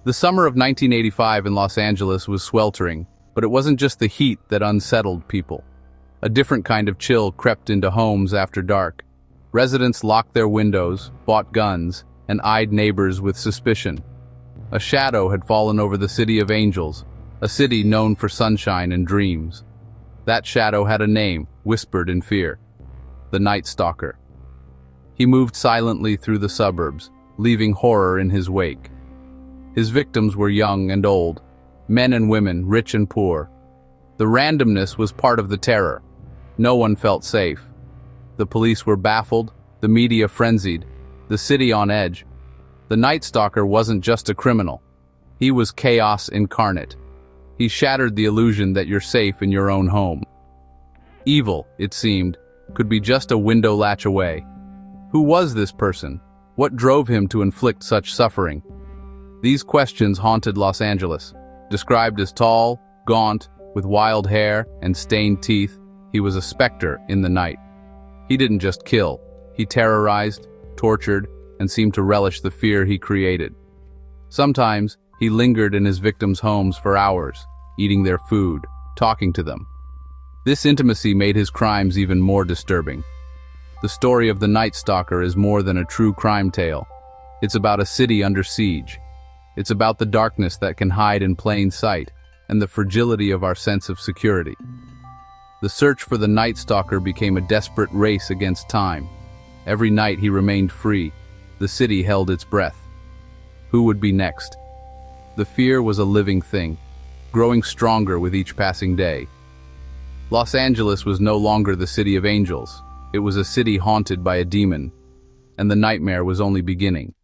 The summer of 1985 in Los Angeles was sweltering, but it wasn't just the heat that unsettled people. A different kind of chill crept into homes after dark. Residents locked their windows, bought guns, and eyed neighbors with suspicion. A shadow had fallen over the city of angels, a city known for sunshine and dreams. That shadow had a name, whispered in fear: the Night Stalker. He moved silently through the suburbs, leaving horror in his wake. His victims were young and old, men and women, rich and poor. The randomness was part of the terror. No one felt safe. The police were baffled, the media frenzied, the city on edge. The Night Stalker wasn't just a criminal. He was chaos incarnate. He shattered the illusion that you're safe in your own home. Evil, it seemed, could be just a window latch away. Who was this person? What drove him to inflict such suffering? These questions haunted Los Angeles. Described as tall, gaunt, with wild hair and stained teeth, he was a specter in the night. He didn't just kill. He terrorized, tortured, and seemed to relish the fear he created. Sometimes, he lingered in his victims' homes for hours, eating their food, talking to them. This intimacy made his crimes even more disturbing. The story of the Night Stalker is more than a true crime tale. It's about a city under siege. It's about the darkness that can hide in plain sight, and the fragility of our sense of security. The search for the Night Stalker became a desperate race against time. Every night he remained free. The city held its breath. Who would be next? The fear was a living thing, growing stronger with each passing day. Los Angeles was no longer the city of angels. It was a city haunted by a demon, and the nightmare was only beginning.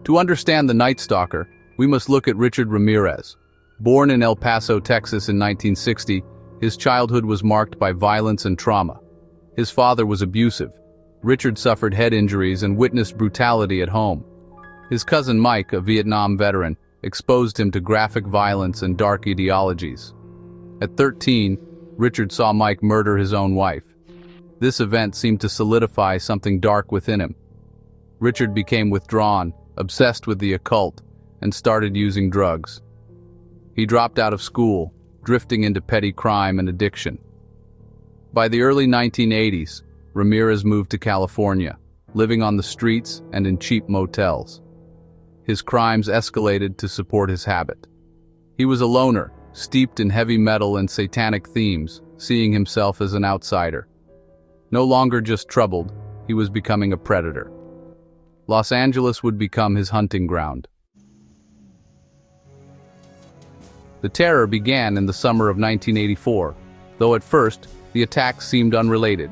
To understand the Night Stalker, we must look at Richard Ramirez. Born in El Paso, Texas in 1960, his childhood was marked by violence and trauma. His father was abusive. Richard suffered head injuries and witnessed brutality at home. His cousin Mike, a Vietnam veteran, exposed him to graphic violence and dark ideologies. At 13, Richard saw Mike murder his own wife. This event seemed to solidify something dark within him. Richard became withdrawn, obsessed with the occult, and started using drugs. He dropped out of school, drifting into petty crime and addiction. By the early 1980s, Ramirez moved to California, living on the streets and in cheap motels. His crimes escalated to support his habit. He was a loner, steeped in heavy metal and satanic themes, seeing himself as an outsider. No longer just troubled, he was becoming a predator. Los Angeles would become his hunting ground. The terror began in the summer of 1984, though at first, the attacks seemed unrelated.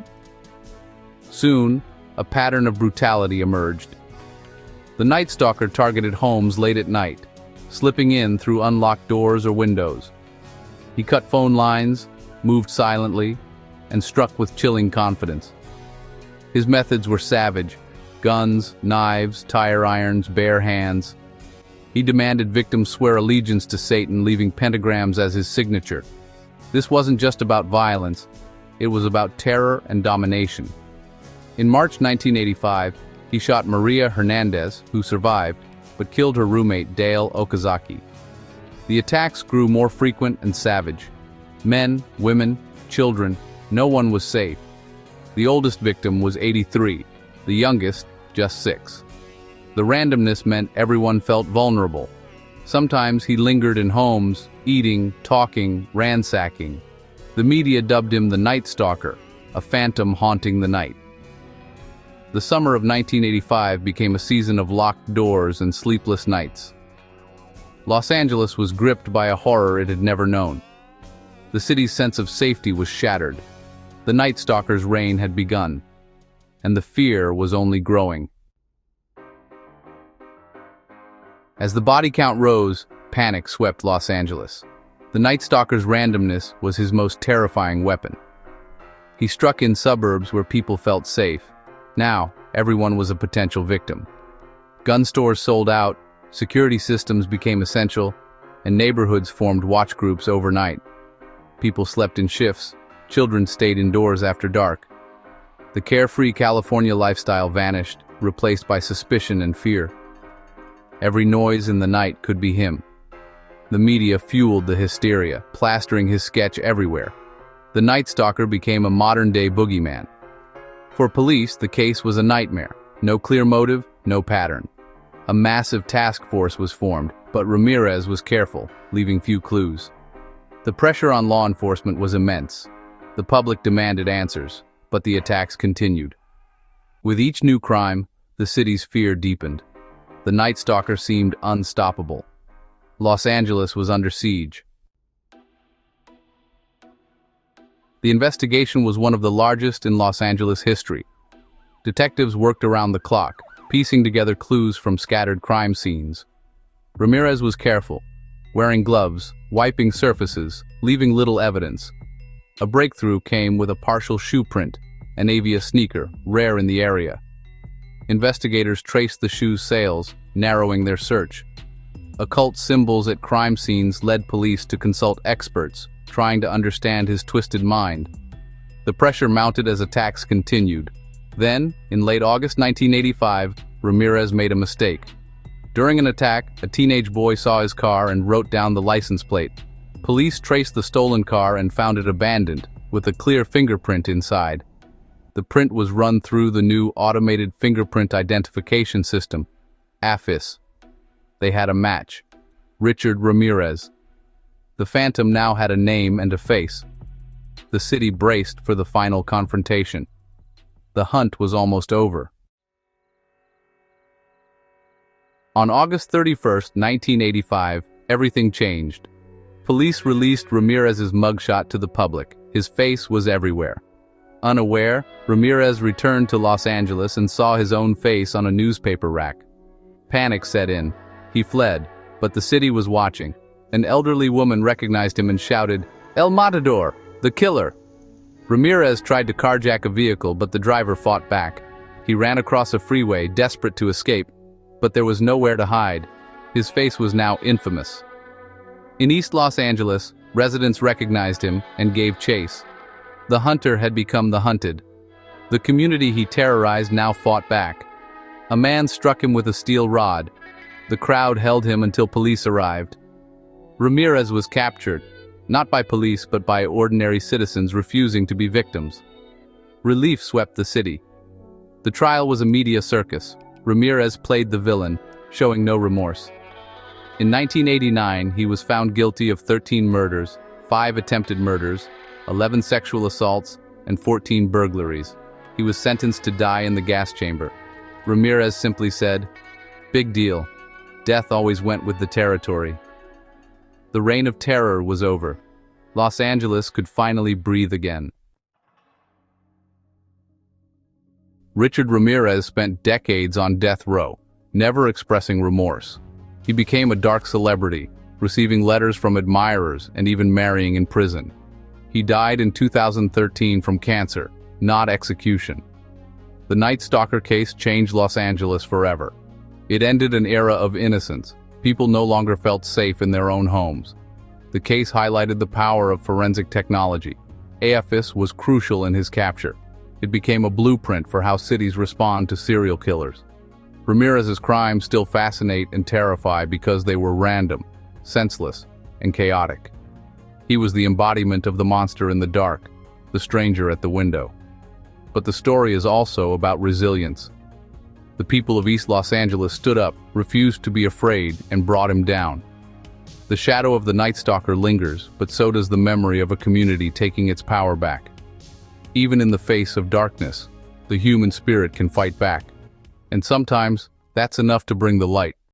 Soon, a pattern of brutality emerged. The Night Stalker targeted homes late at night, slipping in through unlocked doors or windows. He cut phone lines, moved silently, and struck with chilling confidence. His methods were savage: guns, knives, tire irons, bare hands. He demanded victims swear allegiance to Satan, leaving pentagrams as his signature. This wasn't just about violence, it was about terror and domination. In March 1985, he shot Maria Hernandez, who survived, but killed her roommate Dale Okazaki. The attacks grew more frequent and savage. Men, women, children, no one was safe. The oldest victim was 83, the youngest just 6. The randomness meant everyone felt vulnerable. Sometimes he lingered in homes, eating, talking, ransacking. The media dubbed him the Night Stalker, a phantom haunting the night. The summer of 1985 became a season of locked doors and sleepless nights. Los Angeles was gripped by a horror it had never known. The city's sense of safety was shattered. The Night Stalker's reign had begun, and the fear was only growing. As the body count rose, panic swept Los Angeles. The Night Stalker's randomness was his most terrifying weapon. He struck in suburbs where people felt safe. Now, everyone was a potential victim. Gun stores sold out, security systems became essential, and neighborhoods formed watch groups overnight. People slept in shifts, children stayed indoors after dark. The carefree California lifestyle vanished, replaced by suspicion and fear. Every noise in the night could be him. The media fueled the hysteria, plastering his sketch everywhere. The Night Stalker became a modern-day boogeyman. For police, the case was a nightmare. No clear motive, no pattern. A massive task force was formed, but Ramirez was careful, leaving few clues. The pressure on law enforcement was immense. The public demanded answers, but the attacks continued. With each new crime, the city's fear deepened. The Night Stalker seemed unstoppable. Los Angeles was under siege. The investigation was one of the largest in Los Angeles history. Detectives worked around the clock, piecing together clues from scattered crime scenes. Ramirez was careful, wearing gloves, wiping surfaces, leaving little evidence. A breakthrough came with a partial shoe print, an Avia sneaker, rare in the area. Investigators traced the shoe's sales, narrowing their search. Occult symbols at crime scenes led police to consult experts, trying to understand his twisted mind. The pressure mounted as attacks continued. Then, in late August 1985, Ramirez made a mistake. During an attack, a teenage boy saw his car and wrote down the license plate. Police traced the stolen car and found it abandoned, with a clear fingerprint inside. The print was run through the new automated fingerprint identification system, AFIS. They had a match. Richard Ramirez. The Phantom now had a name and a face. The city braced for the final confrontation. The hunt was almost over. On August 31, 1985, everything changed. Police released Ramirez's mugshot to the public. His face was everywhere. Unaware, Ramirez returned to Los Angeles and saw his own face on a newspaper rack. Panic set in. He fled, but the city was watching. An elderly woman recognized him and shouted, "El Matador, the killer!" Ramirez tried to carjack a vehicle, but the driver fought back. He ran across a freeway, desperate to escape, but there was nowhere to hide. His face was now infamous. In East Los Angeles, residents recognized him and gave chase. The hunter had become the hunted. The community he terrorized now fought back. A man struck him with a steel rod. The crowd held him until police arrived. Ramirez was captured, not by police but by ordinary citizens refusing to be victims. Relief swept the city. The trial was a media circus. Ramirez played the villain, showing no remorse. In 1989, he was found guilty of 13 murders, 5 attempted murders, 11 sexual assaults, and 14 burglaries. He was sentenced to die in the gas chamber. Ramirez simply said, "Big deal. Death always went with the territory." The reign of terror was over. Los Angeles could finally breathe again. Richard Ramirez spent decades on death row, never expressing remorse. He became a dark celebrity, receiving letters from admirers and even marrying in prison. He died in 2013 from cancer, not execution. The Night Stalker case changed Los Angeles forever. It ended an era of innocence. People no longer felt safe in their own homes. The case highlighted the power of forensic technology. AFIS was crucial in his capture. It became a blueprint for how cities respond to serial killers. Ramirez's crimes still fascinate and terrify because they were random, senseless, and chaotic. He was the embodiment of the monster in the dark, the stranger at the window. But the story is also about resilience. The people of East Los Angeles stood up, refused to be afraid, and brought him down. The shadow of the Night Stalker lingers, but so does the memory of a community taking its power back. Even in the face of darkness, the human spirit can fight back. And sometimes, that's enough to bring the light.